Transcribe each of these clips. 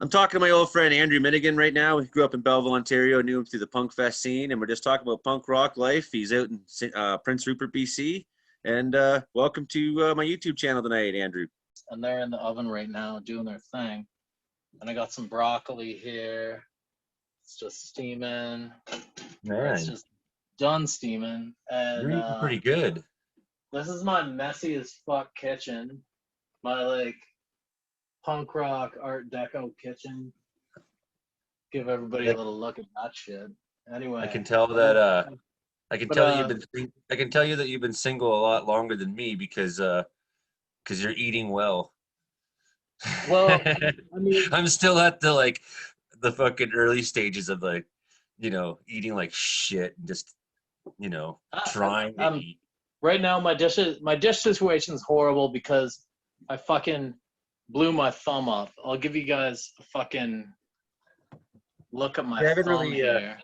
I'm talking to my old friend Andrew Minigan right now. He grew up in Belleville, Ontario, knew him through the Punkfest scene, and we're just talking about punk rock life. He's out in Prince Rupert, BC. And welcome to my YouTube channel tonight, Andrew. And they're in the oven right now doing their thing. And I got some broccoli here. It's just steaming. Man, It's just done steaming. And you're eating pretty good. this is my messy as fuck kitchen. My punk rock art deco kitchen. Give everybody a little look at that shit. Anyway, I can tell that I can tell you that you've been single a lot longer than me because you're eating well. Well, I mean, I'm still at the fucking early stages of eating like shit and just trying to eat. Right now my dish situation is horrible because I fucking blew my thumb off. I'll give you guys a fucking look at my thumb here.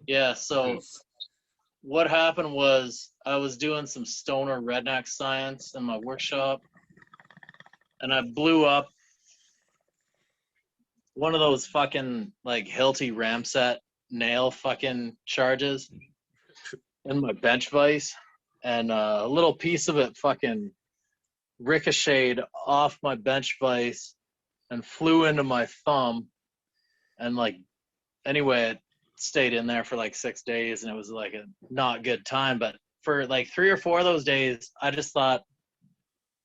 Yeah, so what happened was I was doing some stoner redneck science in my workshop, and I blew up one of those fucking Hilti Ramset nail fucking charges in my bench vise, and a little piece of it fucking ricocheted off my bench vise and flew into my thumb, and anyway, it stayed in there for 6 days, and it was a not good time. But for 3 or 4 of those days, I just thought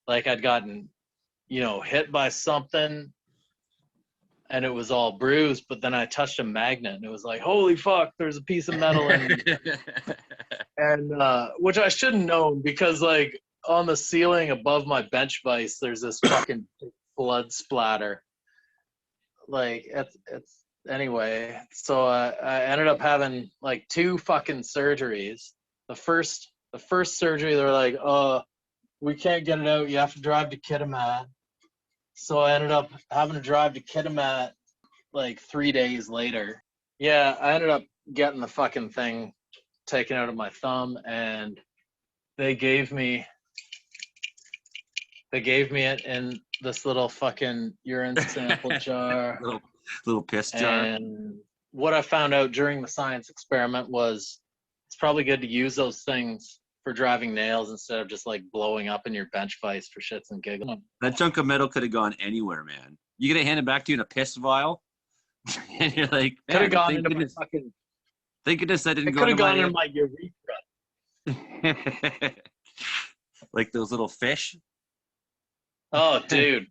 I'd gotten hit by something and it was all bruised, but then I touched a magnet and it was holy fuck, there's a piece of metal in and which I should have known because on the ceiling above my bench vise there's this fucking blood splatter. It's anyway, so I ended up having 2 fucking surgeries. The first surgery, they're oh, we can't get it out, you have to drive to Kitimat. So I ended up having to drive to Kitimat 3 days later. Yeah, I ended up getting the fucking thing taken out of my thumb, and they gave me it in this little fucking urine sample jar. Little piss jar. And what I found out during the science experiment was it's probably good to use those things for driving nails instead of just blowing up in your bench vise for shits and giggles. That chunk of metal could have gone anywhere, man. You get it handed back to you in a piss vial, and you're could have gone into my fucking. Thank goodness that didn't go. Could have gone into my urethra. Like those little fish. Oh, dude.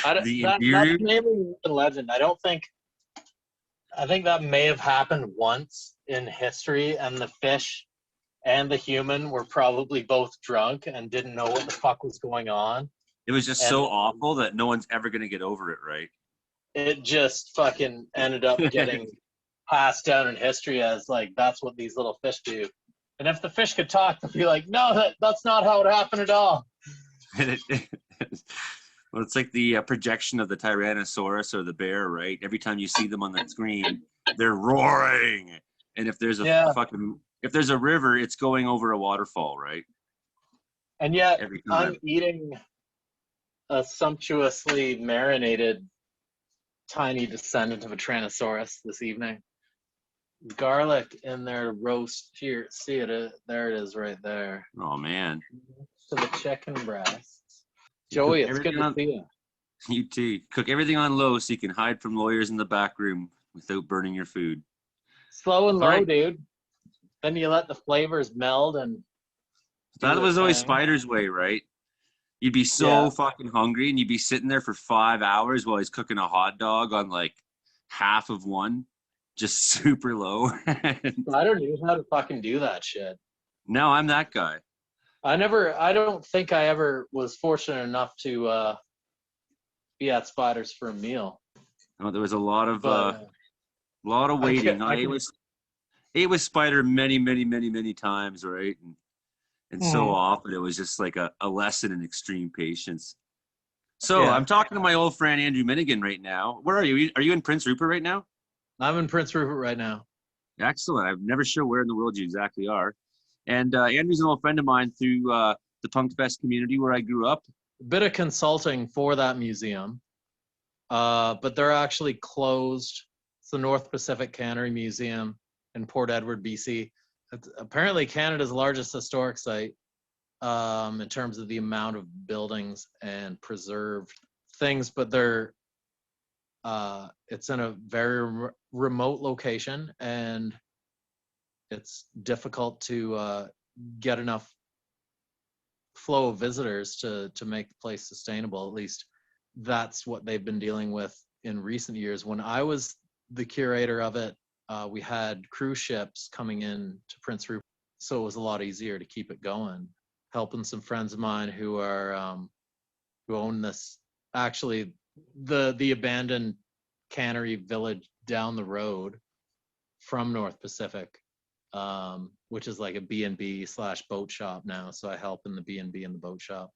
That's maybe a legend. I think that may have happened once in history, and the fish and the human were probably both drunk and didn't know what the fuck was going on. It was just so awful that no one's ever going to get over it, right? It just fucking ended up getting passed down in history as that's what these little fish do. And if the fish could talk, they'd be no, that's not how it happened at all. Well, it's the projection of the Tyrannosaurus or the bear, right? Every time you see them on the screen, they're roaring. And if there's if there's a river, it's going over a waterfall, right? And yet, I'm eating a sumptuously marinated tiny descendant of a Tyrannosaurus this evening. Garlic in their roast. Here, see it? There it is right there. Oh, man. To the chicken breasts. Joey, it's good to see you. You too. Cook everything on low so you can hide from lawyers in the back room without burning your food. Slow and low, dude. Then you let the flavors meld and. That was always Spider's way, right? You'd be so fucking hungry and you'd be sitting there for 5 hours while he's cooking a hot dog on half of one, just super low. Spider knew how to fucking do that shit. No, I'm that guy. I don't think I ever was fortunate enough to be at Spider's for a meal. No, there was a lot of waiting. I ate with Spider many times, right? And so often it was just a lesson in extreme patience. So I'm talking to my old friend Andrew Minigan right now. Where are you? Are you in Prince Rupert right now? I'm in Prince Rupert right now. Excellent. I'm never sure where in the world you exactly are. And Andrew's an old friend of mine through the Punkfest community where I grew up. A bit of consulting for that museum. but they're actually closed. It's the North Pacific Cannery Museum in Port Edward, BC. It's apparently Canada's largest historic site in terms of the amount of buildings and preserved things, but they're it's in a very remote location, and it's difficult to get enough flow of visitors to make the place sustainable. At least that's what they've been dealing with in recent years. When I was the curator of it, we had cruise ships coming in to Prince Rupert, so it was a lot easier to keep it going. Helping some friends of mine who are who own this, actually the abandoned cannery village down the road from North Pacific, which is like a B&B / boat shop now. So I help in the B&B and the boat shop,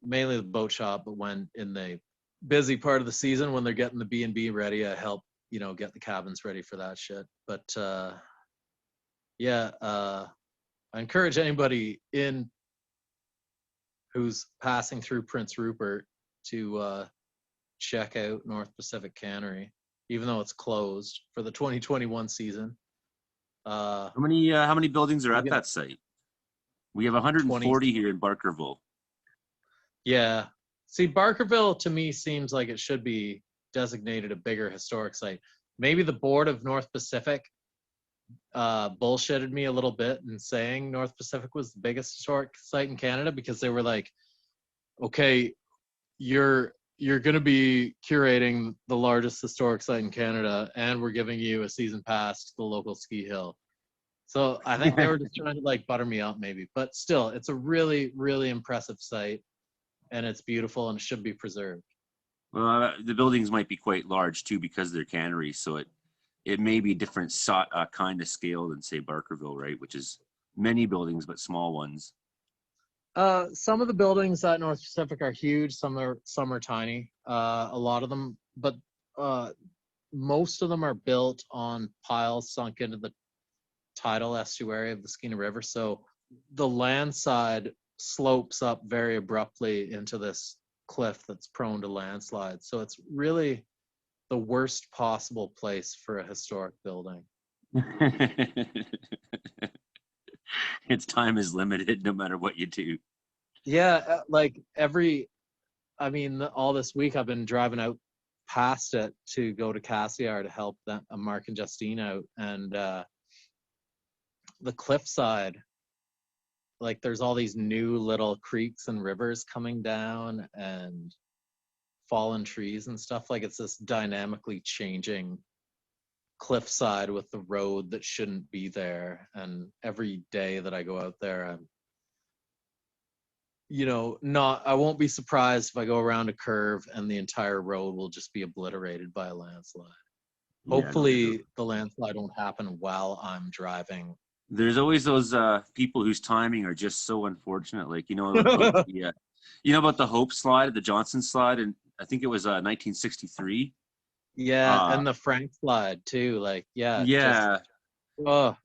mainly the boat shop. But when in the busy part of the season, when they're getting the B&B ready, I help, you know, get the cabins ready for that shit. But yeah, I encourage anybody in who's passing through Prince Rupert to check out North Pacific Cannery, even though it's closed for the 2021 season. How many buildings are at that site? We have 140 here in Barkerville. Yeah. See, Barkerville to me seems like it should be designated a bigger historic site. Maybe the board of North Pacific bullshitted me a little bit in saying North Pacific was the biggest historic site in Canada, because they were like, okay, you're going to be curating the largest historic site in Canada, and we're giving you a season pass to the local ski hill. So I think they were just trying to like butter me up maybe, but still, it's a really, really impressive site, and it's beautiful and it should be preserved. Well, the buildings might be quite large too because they're canneries, so it may be different kind of scale than say Barkerville, right? Which is many buildings but small ones. Some of the buildings at North Pacific are huge. Some are tiny. A lot of them, but most of them are built on piles sunk into the tidal estuary of the Skeena River. So the land side slopes up very abruptly into this cliff that's prone to landslides. So it's really the worst possible place for a historic building. Its time is limited no matter what you do. Yeah, like all this week I've been driving out past it to go to Cassiar to help Mark and Justine out, and the cliffside, like there's all these new little creeks and rivers coming down and fallen trees and stuff. Like it's this dynamically changing cliffside with the road that shouldn't be there. And every day that I go out there, I'm, I won't be surprised if I go around a curve and the entire road will just be obliterated by a landslide. Yeah, hopefully the landslide won't happen while I'm driving. There's always those people whose timing are just so unfortunate. Like, about the Hope slide, the Johnson slide, and I think it was 1963. Yeah, and the Frank slide too. Like, yeah. Yeah. But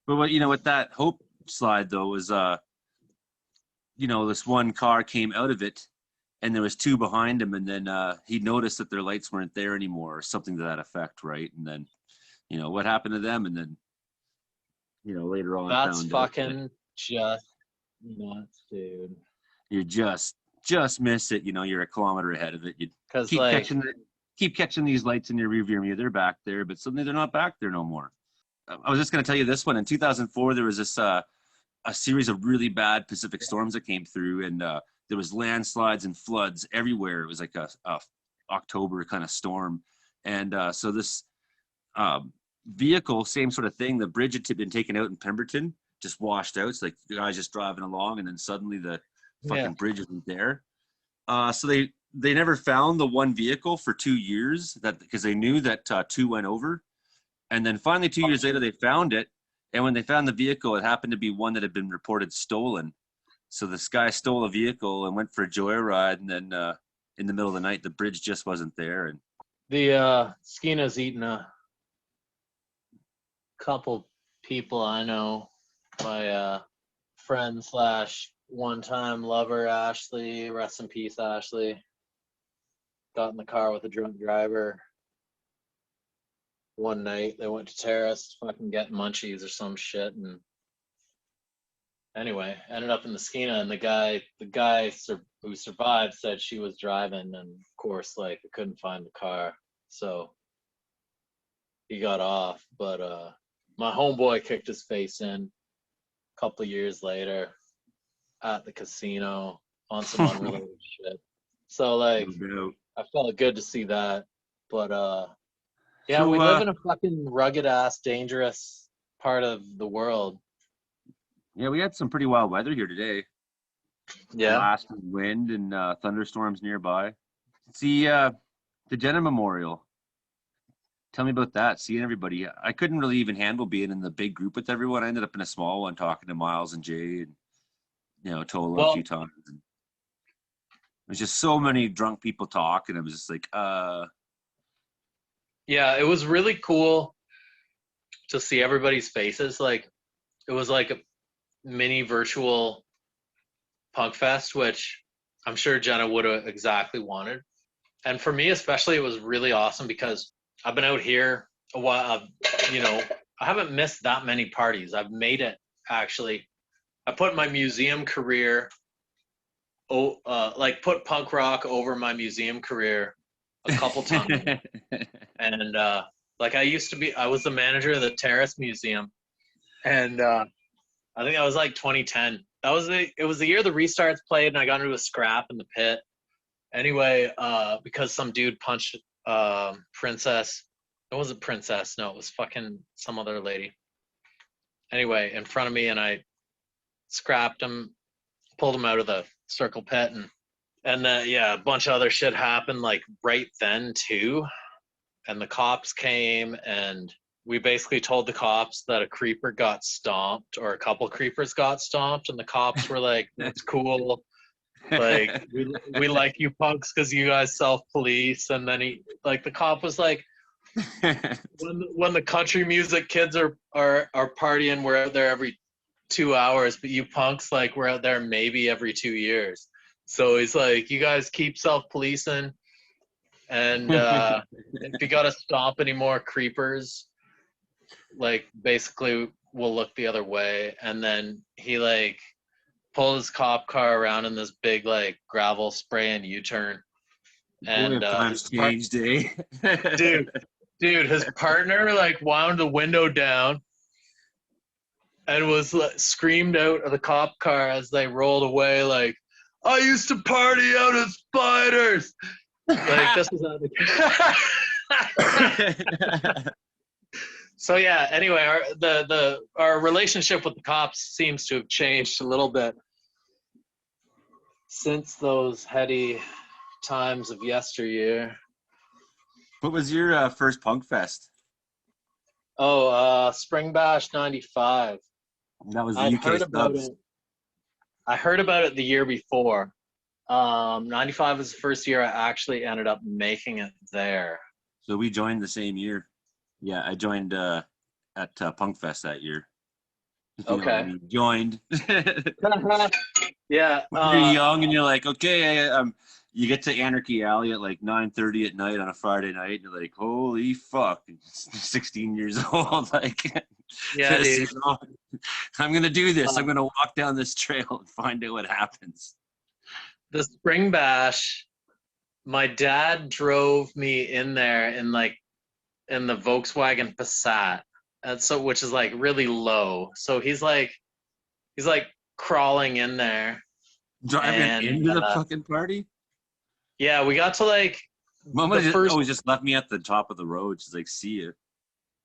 with that Hope slide though was this one car came out of it and there was two behind him, and then he noticed that their lights weren't there anymore or something to that effect, right? And then what happened to them, and then later on that's fucking just nuts, dude. You just miss it. You're a kilometer ahead of it. You keep catching these lights in your rearview mirror. They're back there, but suddenly they're not back there no more. I was just going to tell you this one. In 2004, there was this a series of really bad Pacific storms that came through, and there was landslides and floods everywhere. It was like a October kind of storm, and so this vehicle, same sort of thing. The bridge had been taken out in Pemberton, just washed out. It's like the guy's just driving along, and then suddenly the fucking bridge isn't there. So they never found the one vehicle for 2 years, because they knew that two went over. And then finally 2 years later, they found it. And when they found the vehicle, it happened to be one that had been reported stolen. So this guy stole a vehicle and went for a joyride. And then in the middle of the night, the bridge just wasn't there. And the Skeena's eaten a couple people I know. My friend / one-time lover, Ashley, rest in peace, Ashley, got in the car with a drunk driver one night. They went to Terrace, fucking getting munchies or some shit, and anyway, ended up in the Skeena, and the guy who survived said she was driving, and of course, like, I couldn't find the car, so he got off. But my homeboy kicked his face in a couple of years later at the casino on some unrelated shit. So like, I felt good to see that. But yeah, So, we live in a fucking rugged ass, dangerous part of the world. Yeah, we had some pretty wild weather here today. Yeah. Blasting wind and thunderstorms nearby. See the Jenna Memorial. Tell me about that. Seeing everybody. I couldn't really even handle being in the big group with everyone. I ended up in a small one talking to Miles and Jay and, you know, Tola a few times. And there's just so many drunk people talking. I was just like, Yeah, it was really cool to see everybody's faces. Like, it was like a mini virtual punk fest, which I'm sure Jenna would have exactly wanted. And for me especially, it was really awesome because I've been out here a while. You know, I haven't missed that many parties. I've made it, actually. I put my museum career, like put punk rock over my museum career a couple times. And like, I was the manager of the Terrace Museum, and I think that was like 2010. It was the year the Restarts played, and I got into a scrap in the pit. Anyway, because some dude punched Princess. It wasn't Princess. No, it was fucking some other lady. Anyway, in front of me, and I scrapped him, pulled him out of the circle pit, and yeah, a bunch of other shit happened like right then too. And the cops came, and we basically told the cops that a creeper got stomped, or a couple creepers got stomped, and the cops were like, "That's cool. Like, we like you punks because you guys self-police." And then the cop was like, when the country music kids are partying, we're out there every 2 hours, but you punks, like, we're out there maybe every 2 years. So he's like, you guys keep self-policing, and if you gotta stomp any more creepers, like, basically we'll look the other way. And then he like pulled his cop car around in this big like gravel spray and U-turn. And times changed, eh? dude, his partner like wound the window down and was screamed out of the cop car as they rolled away, like, "I used to party out at Spiders." Like, this is So yeah, anyway, our relationship with the cops seems to have changed a little bit since those heady times of yesteryear. What was your first punk fest? Oh, Spring Bash '95. That was the UK Stubbs. I heard about it the year before. '95 was the first year I actually ended up making it there. So we joined the same year. Yeah, I joined at Punkfest that year. Okay. You know, joined. Yeah. You're young and you're like, okay, you get to Anarchy Alley at like 9:30 at night on a Friday night, and you're like, holy fuck, 16 years old. Like, yeah, dude. I'm gonna do this. I'm gonna walk down this trail and find out what happens. The Spring Bash, my dad drove me in there in the Volkswagen Passat, and so, which is like really low. So he's like crawling in there, driving into the fucking party. Yeah, we got to like. Mama just left me at the top of the road. She's like, "See you."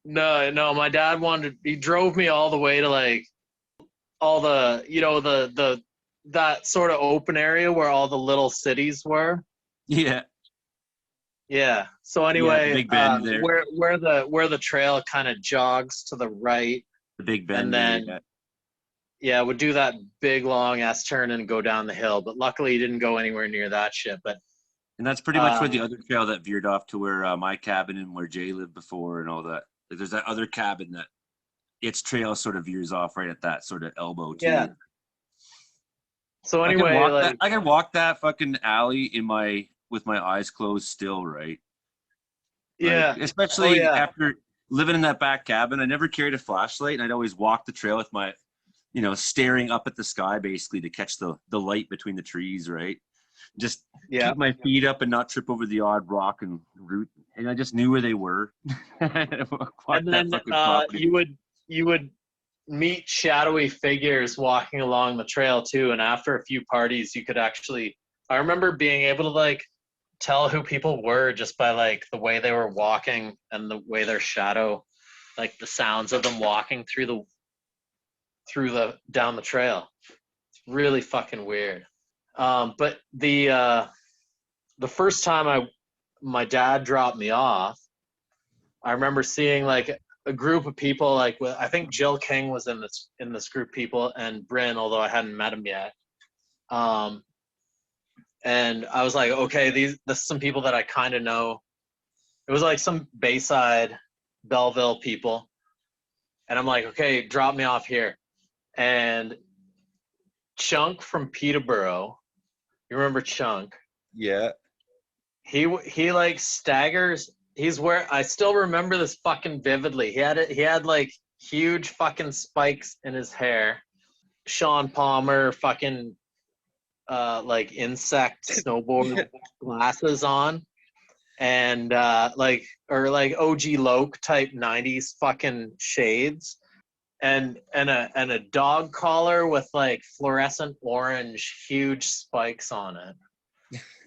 No, my dad he drove me all the way to like all the, you know, that sort of open area where all the little cities were. Yeah. Yeah. So anyway, Big Bend there. where the trail kind of jogs to the right. The Big Bend. And then we'd do that big long S turn and go down the hill. But luckily, he didn't go anywhere near that shit. And that's pretty much where the other trail that veered off to where my cabin and where Jay lived before and all that. Like, there's that other cabin that its trail sort of veers off right at that sort of elbow too. Yeah. So anyway, I can walk that fucking alley in my with my eyes closed still, right? Yeah. Like, especially after living in that back cabin, I never carried a flashlight, and I'd always walk the trail with my, staring up at the sky basically to catch the light between the trees, right? Just keep my feet up and not trip over the odd rock and root, and I just knew where they were. And then you would meet shadowy figures walking along the trail too, and after a few parties you could actually, I remember being able to like tell who people were just by like the way they were walking and the way their shadow, like the sounds of them walking through the down the trail. It's really fucking weird. But the first time my dad dropped me off, I remember seeing like a group of people, like I think Jill King was in this group of people, and Bryn, although I hadn't met him yet. And I was like, okay, this is some people that I kind of know. It was like some Bayside, Belleville people. And I'm like, okay, drop me off here. And Chunk from Peterborough, you remember Chunk? Yeah. He like staggers. He's where I still remember this fucking vividly. He had like huge fucking spikes in his hair. Sean Palmer fucking like insect snowboard glasses on, and like OG Loke type 90s fucking shades, and a dog collar with like fluorescent orange huge spikes on it.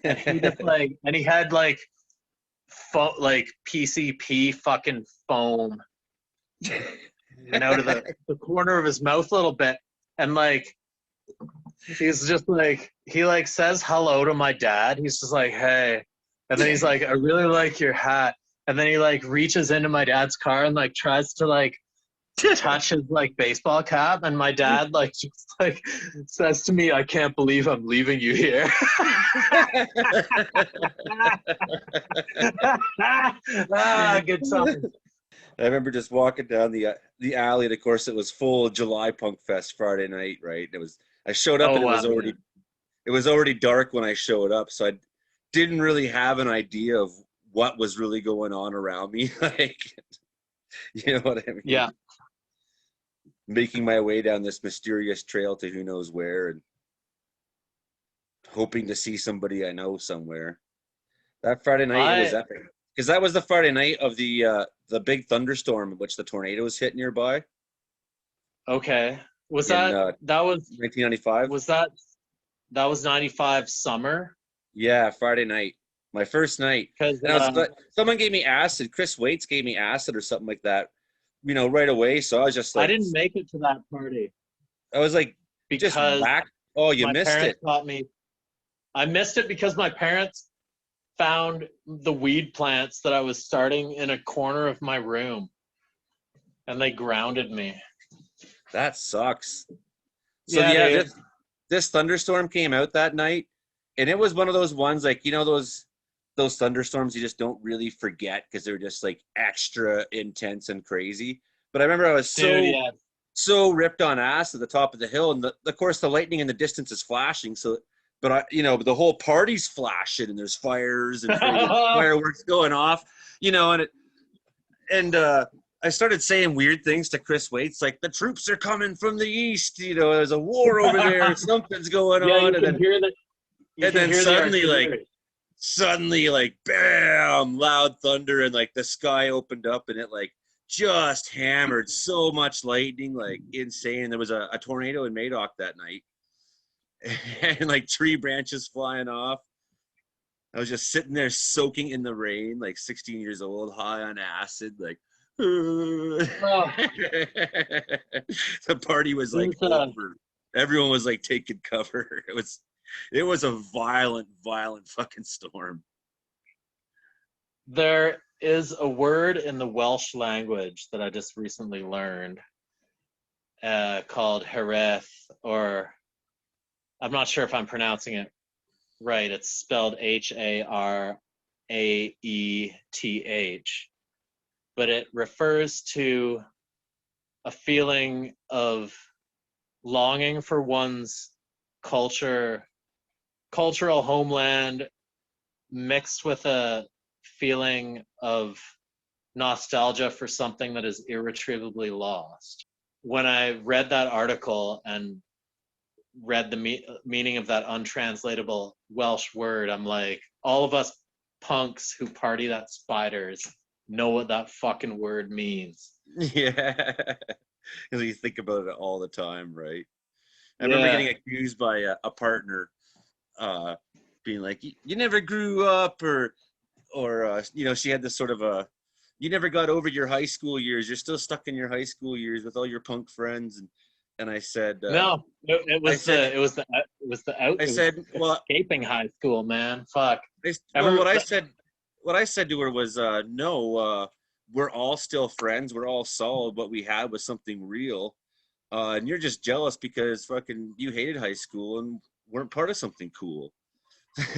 And he just like, and he had like like PCP fucking foam and out of the corner of his mouth a little bit, and like he's just like, he like says hello to my dad. He's just like, hey. And then he's like, I really like your hat. And then he like reaches into my dad's car and like tries to like touch his like baseball cap. And my dad like just like says to me, I can't believe I'm leaving you here. Good times. I remember just walking down the alley, and of course it was full July Punkfest Friday night, right? I showed up and it was already dark when I showed up, so I didn't really have an idea of what was really going on around me. Like, you know what I mean? Yeah. Making my way down this mysterious trail to who knows where, and hoping to see somebody I know somewhere. That Friday night was epic, because that was the Friday night of the big thunderstorm in which the tornadoes hit nearby. Okay. Was that was 1995? Was that was 95 summer? Yeah, Friday night. My first night. Because someone gave me acid. Chris Waits gave me acid or something like that, right away. So I was just like, I didn't make it to that party. I was like, because just whack. Oh, you missed it. Taught me. I missed it because my parents found the weed plants that I was starting in a corner of my room, and they grounded me. That sucks. So yeah, this thunderstorm came out that night, and it was one of those ones, like, those thunderstorms you just don't really forget because they're just like extra intense and crazy. But I remember I was so ripped on ass at the top of the hill, and of course the lightning in the distance is flashing. So, but the whole party's flashing, and there's fires and fireworks going off, and I started saying weird things to Chris Waits, like, the troops are coming from the east, there's a war over there, something's going on, and then suddenly, like, bam, loud thunder, and like the sky opened up, and it like just hammered so much lightning, like insane. There was a tornado in Madoc that night, and like tree branches flying off. I was just sitting there soaking in the rain, like 16 years old, high on acid, like. The party was like over. Everyone was like taking cover. It was a violent fucking storm. There is a word in the Welsh language that I just recently learned called hereth, or I'm not sure if I'm pronouncing it right. It's spelled Haraethh. But it refers to a feeling of longing for one's cultural homeland, mixed with a feeling of nostalgia for something that is irretrievably lost. When I read that article and read the meaning of that untranslatable Welsh word, I'm like, all of us punks who partied at Spiders know what that fucking word means. Yeah, because you think about it all the time, right? I remember getting accused by a partner, being like, "You never grew up," or you know, she had this sort of "You never got over your high school years. You're still stuck in your high school years with all your punk friends." And I said, no, it was well, escaping high school, man. Fuck. What I said to her was, no, we're all still friends. We're all solid. What we had was something real. And you're just jealous because fucking you hated high school and weren't part of something cool.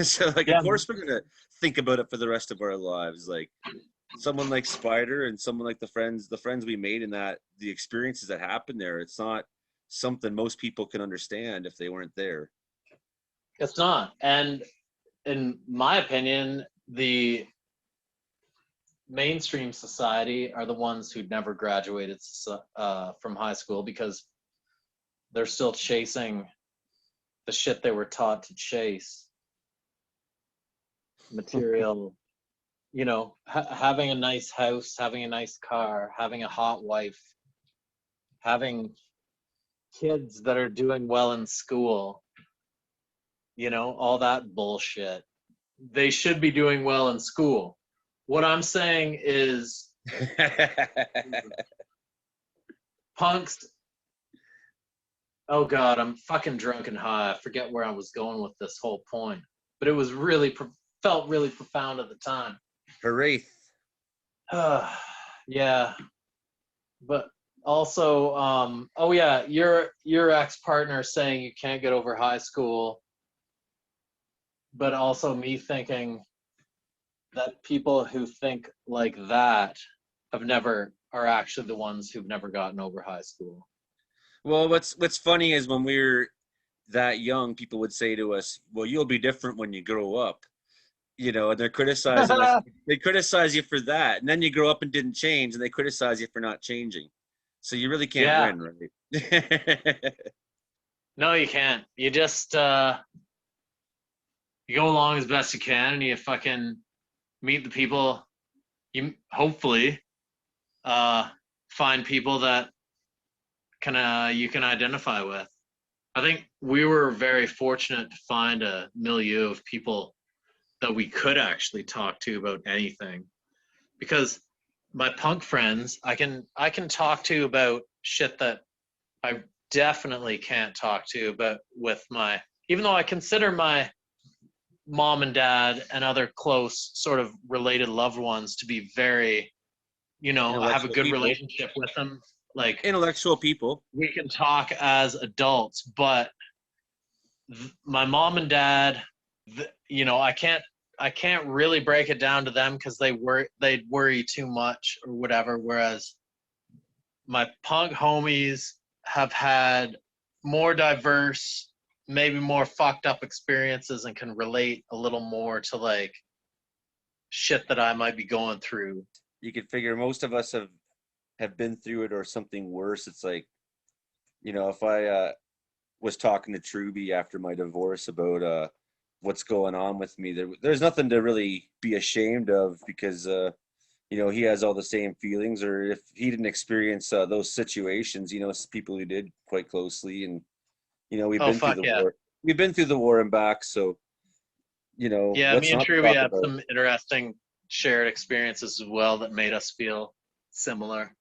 So like, of course we're going to think about it for the rest of our lives. Like someone like Spider and someone like the friends we made and that the experiences that happened there, it's not something most people can understand if they weren't there. It's not. And in my opinion, the mainstream society are the ones who never graduated from high school because they're still chasing the shit they were taught to chase. Material, you know, having a nice house, having a nice car, having a hot wife, having kids that are doing well in school, you know, all that bullshit. They should be doing well in school. What I'm saying is punks. Oh God, I'm fucking drunk and high. I forget where I was going with this whole point, but it was really felt really profound at the time. Hooray! Yeah, but also, oh yeah, your ex-partner saying you can't get over high school, but also me thinking that people who think like that are actually the ones who've never gotten over high school. Well, what's funny is when we were that young, people would say to us, "Well, you'll be different when you grow up," you know, and they're criticizing us. They criticize you for that, and then you grow up and didn't change, and they criticize you for not changing. So you really can't win, right? No, you can't. You just you go along as best you can, and you fucking meet the people. You hopefully find people that you can identify with. I think we were very fortunate to find a milieu of people that we could actually talk to about anything, because my punk friends I can talk to about shit that I definitely can't talk to about with my, even though I consider my mom and dad and other close sort of related loved ones to be very, you know, I have a good relationship with them. Like intellectual people. We can talk as adults, but my mom and dad, you know, I can't really break it down to them because they'd worry too much or whatever. Whereas my punk homies have had more diverse, maybe more fucked up experiences and can relate a little more to like shit that I might be going through. You could figure most of us have been through it or something worse. It's like, you know, if I was talking to Truby after my divorce about what's going on with me, there's nothing to really be ashamed of because you know, he has all the same feelings, or if he didn't experience those situations, you know, people who did quite closely, and you know, we've been through the war and back, so you know, yeah, me and Truby had some interesting shared experiences as well that made us feel similar.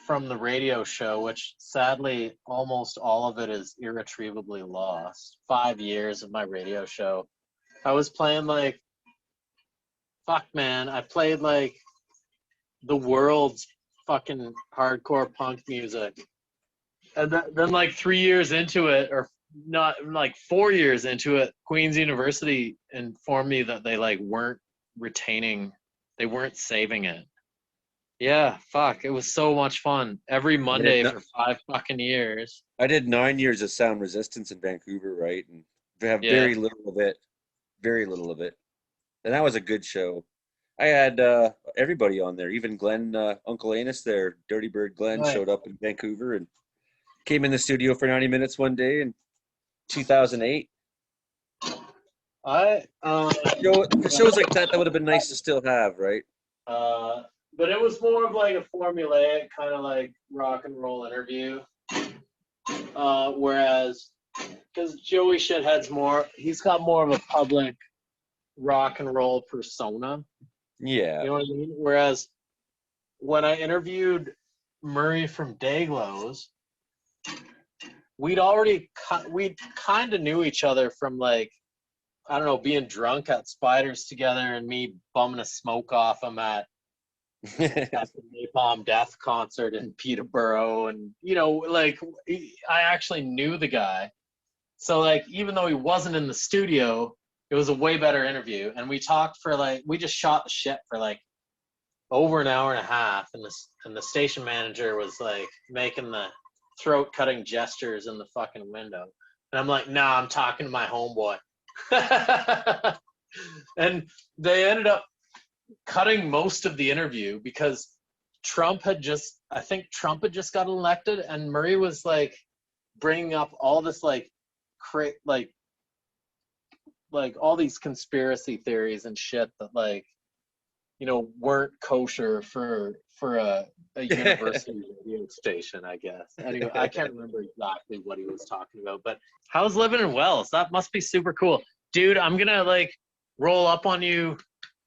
From the radio show, which sadly almost all of it is irretrievably lost. 5 years of my radio show, I was playing like, fuck man, I played like the world's fucking hardcore punk music, and then like 3 years into it, or not, like 4 years into it, Queen's University informed me that they like weren't saving it. Yeah, fuck. It was so much fun. Every Monday for 5 fucking years. I did 9 years of sound resistance in Vancouver, right? And they have very little of it. Very little of it. And that was a good show. I had everybody on there, even Glenn, Uncle Anus there, Dirty Bird Glenn showed up in Vancouver and came in the studio for 90 minutes one day in 2008. Shows like that would have been nice to still have, right? But it was more of like a formulaic kind of like rock and roll interview. Whereas, because Joey Shithead's he's got more of a public rock and roll persona. Yeah. You know what I mean? Whereas when I interviewed Murray from Dayglows, we kind of knew each other from like, I don't know, being drunk at Spiders together and me bumming a smoke off him at the Napalm Death concert in Peterborough. And, you know, like I actually knew the guy. So like, even though he wasn't in the studio, it was a way better interview. And we talked for like, we just shot the shit for like over an hour and a half. And the station manager was like making the throat cutting gestures in the fucking window. And I'm like, nah, I'm talking to my homeboy. And they ended up cutting most of the interview because Trump had just got elected, and Murray was like bringing up all this like all these conspiracy theories and shit that like, you know, weren't kosher for a university radio station, I guess. Anyway, I can't remember exactly what he was talking about, but how's living in Wells? That must be super cool. Dude, I'm gonna like roll up on you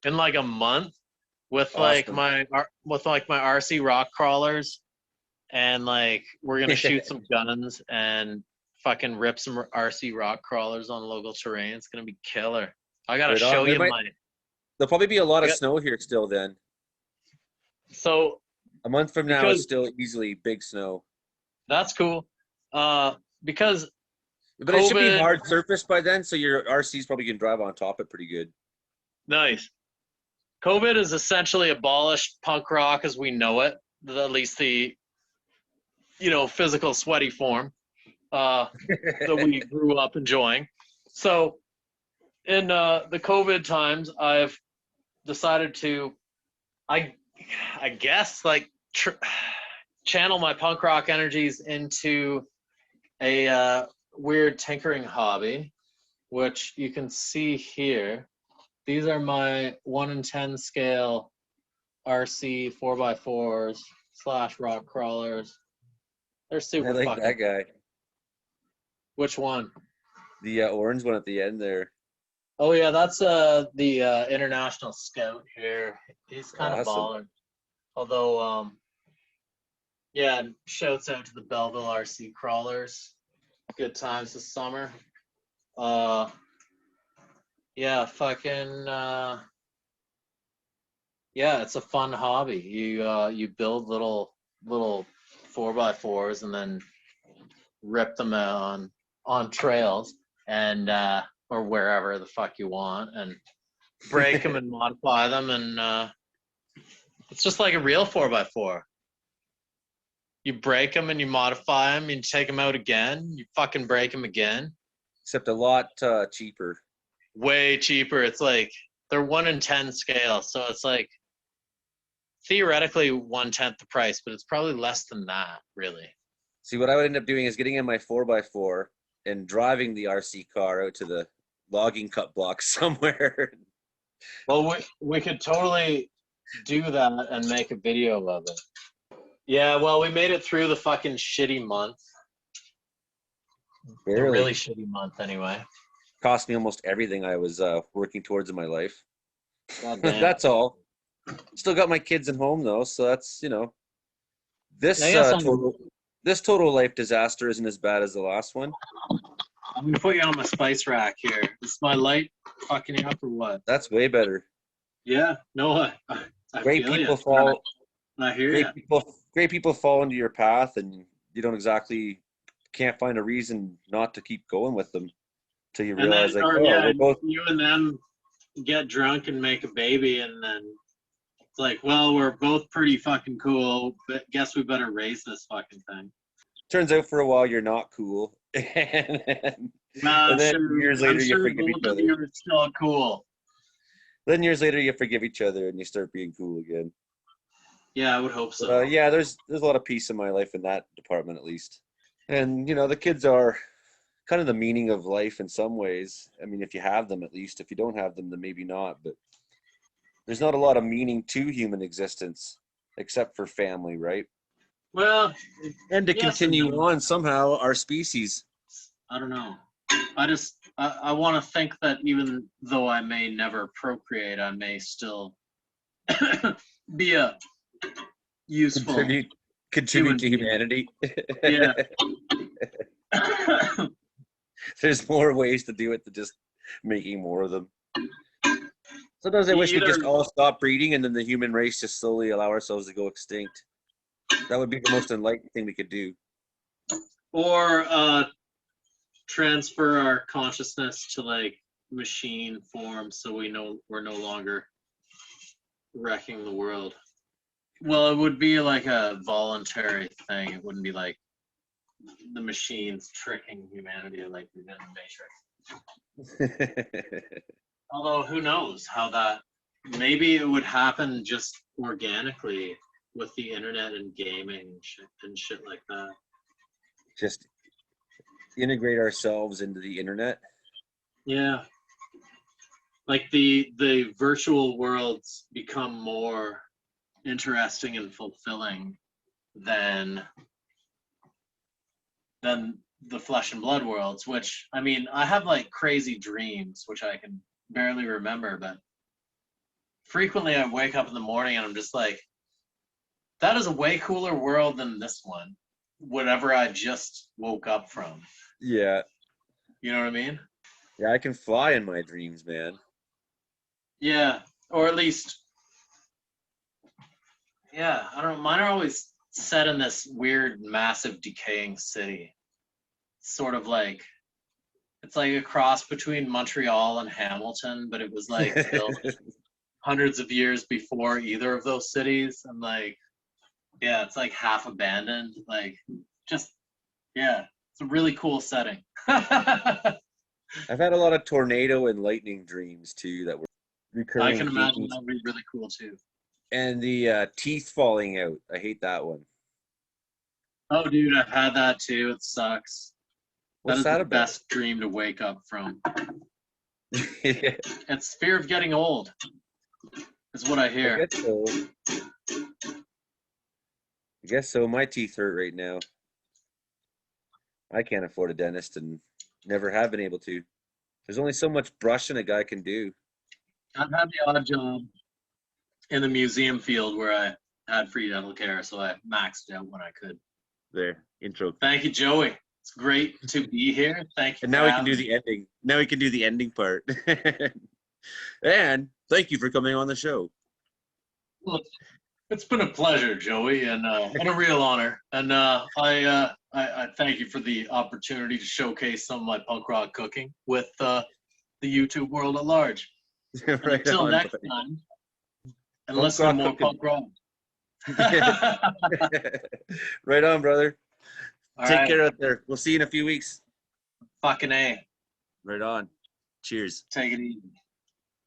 in like a month with like my RC rock crawlers, and like we're gonna shoot some guns and fucking rip some RC rock crawlers on local terrain. It's gonna be killer. I gotta show you There'll probably be a lot of snow here still then. So a month from now is still easily big snow. That's cool. Because but COVID, it should be hard surface by then, so your RC's probably can drive on top it pretty good. Nice. COVID has essentially abolished punk rock as we know it, at least the, you know, physical sweaty form that we grew up enjoying. So in the COVID times, I've decided to, I guess, like channel my punk rock energies into a weird tinkering hobby, which you can see here. These are my 1 in 10 scale RC 4x4s / rock crawlers. They're super fucking. I like that guy. Which one? The orange one at the end there. Oh yeah, that's the International Scout here. He's kind of baller. Although, yeah, shouts out to the Belleville RC crawlers. Good times this summer. Yeah, fucking yeah, it's a fun hobby. You build little 4x4s and then rip them on trails and or wherever the fuck you want, and break them and modify them, and it's just like a real 4x4. You break them and you modify them, you take them out again, you fucking break them again. Except a lot cheaper. Way cheaper. It's like they're 1 in 10 scale, so it's like theoretically 1/10 the price, but it's probably less than that, really. See, what I would end up doing is getting in my 4x4 and driving the RC car out to the logging cut block somewhere. Well, we could totally do that and make a video of it. Yeah, well, we made it through the fucking shitty month. Barely. The really shitty month, anyway. Cost me almost everything I was working towards in my life. God damn. That's all. Still got my kids at home though, so that's, you know, this total life disaster isn't as bad as the last one. I'm gonna put you on my spice rack here. Is my light fucking you up or what? That's way better. Yeah, no, I great people fall. I hear you. Great people fall into your path, and you can't find a reason not to keep going with them till you realize, you and them get drunk and make a baby, and then it's like, well, we're both pretty fucking cool, but guess we better raise this fucking thing. Turns out for a while you're not cool, and then years later you forgive each other. You're still cool. Then years later, you forgive each other and you start being cool again. Yeah, I would hope so. But, yeah, there's a lot of peace in my life in that department, at least. And, the kids are kind of the meaning of life in some ways. I mean, if you have them, at least. If you don't have them, then maybe not. But there's not a lot of meaning to human existence except for family, right? Well, And to yes continue and no. on somehow our species. I don't know. I want to think that even though I may never procreate, I may still be a useful Contribute to being. humanity. Yeah. There's more ways to do it than just making more of them. Sometimes I wish we just all stop breeding and then the human race just slowly allow ourselves to go extinct. That would be the most enlightened thing we could do. Or transfer our consciousness to like machine form so we're no longer wrecking the world. Well, it would be like a voluntary thing. It wouldn't be like the machines tricking humanity like we did in the Matrix. Although who knows how that, maybe it would happen just organically with the internet and gaming and shit like that. Just integrate ourselves into the internet. Yeah. Like the virtual worlds become more interesting and fulfilling than the flesh and blood worlds, which, I mean, I have like crazy dreams, which I can barely remember, but frequently I wake up in the morning and I'm just like, that is a way cooler world than this one, whatever I just woke up from. Yeah. You know what I mean? Yeah, I can fly in my dreams, man. Yeah, or at least, yeah, I don't know. Mine are always set in this weird, massive, decaying city. Sort of like, it's like a cross between Montreal and Hamilton, but it was like built hundreds of years before either of those cities. And like, yeah, it's like half abandoned. Like, just, yeah, it's a really cool setting. I've had a lot of tornado and lightning dreams too that were recurring. I can imagine that would be really cool too. And the teeth falling out. I hate that one. Oh, dude, I've had that too. It sucks. What's that is that the about? best dream to wake up from. It's fear of getting old, is what I hear. I guess so. My teeth hurt right now. I can't afford a dentist and never have been able to. There's only so much brushing a guy can do. I've had the odd job in the museum field where I had free dental care, so I maxed out when I could. There, intro. Thank you, Joey. It's great to be here. Thank you. And now we can do the ending. Now we can do the ending part. And thank you for coming on the show. Well, it's been a pleasure, Joey, and a real honor. And I thank you for the opportunity to showcase some of my punk rock cooking with the YouTube world at large. Right until on, next buddy. time, and listen to more punk rock. Right on, brother. All Take right. care out there. We'll see you in a few weeks. Fucking A. Right on. Cheers. Take it easy.